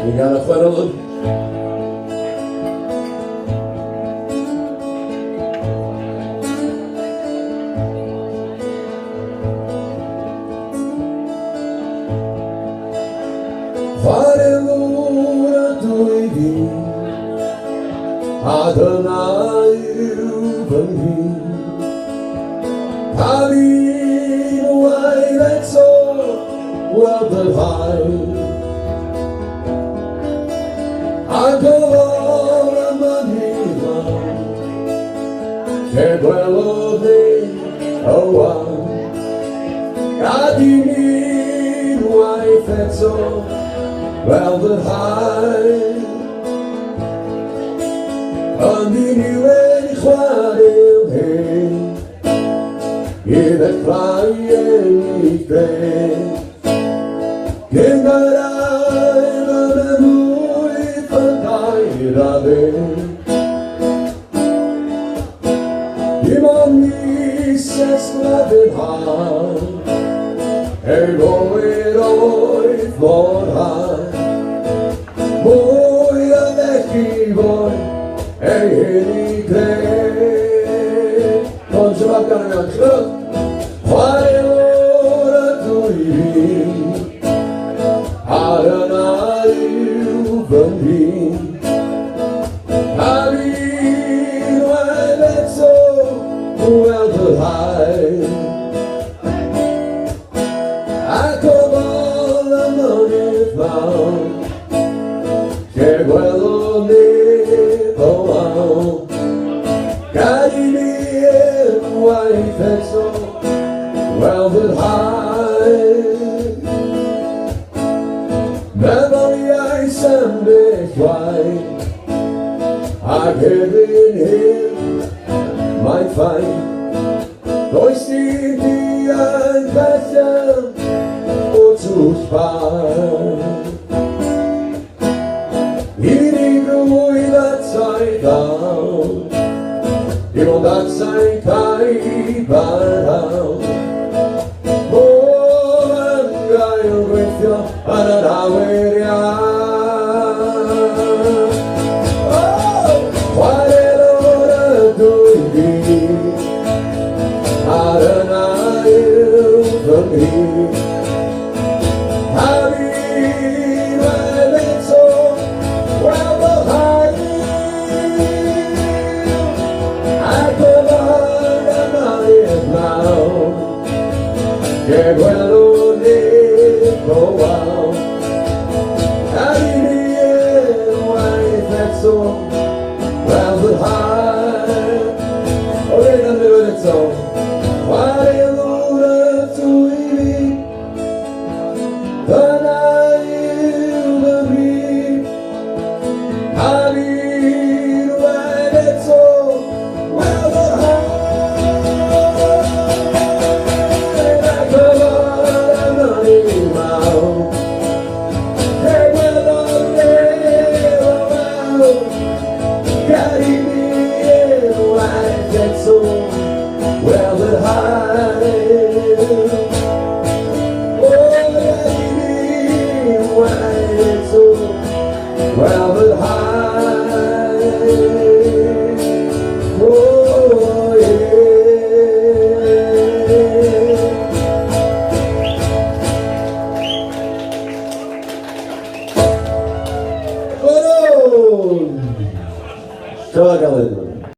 We gaan nog verder. Varelura doidi, Adonai ubangi, Halinu ailetso, Wabelhai, Agola manila, Keguelo de Owa, Adiminu aifetso, Velvet high, Andini Juarez, in the crying grave, Gengarai, Lemui, Pagairabe, Imani says, Velvet high, Egoiroi, Lord high. Boy, hey, non ce va canale, quale ora tu vivi, Adonai ubangi, Alinu ailetso, Welbel high, Akobola money found. Keguelo de Oao, Galilei aifetso, Velvet high, Beverly aisembe quai, I gave in him my fight, dois dia em Bethel, outros pais. Iron dat sein kai barau, oh, gaio grifio ananaweria, oh, quale l'ora doidi, Adonai ubangi, Halinu ailetso, Welbel high. Keguelo de Oao, Galilei aifetso, Velvet high. Olha na melodia, Varelura tuivi, Adonai ubangi, Halinu ailetso, Velvet high. Velvet high, oh, Velvet high, oh, yeah. Oh, no. Chama a galera.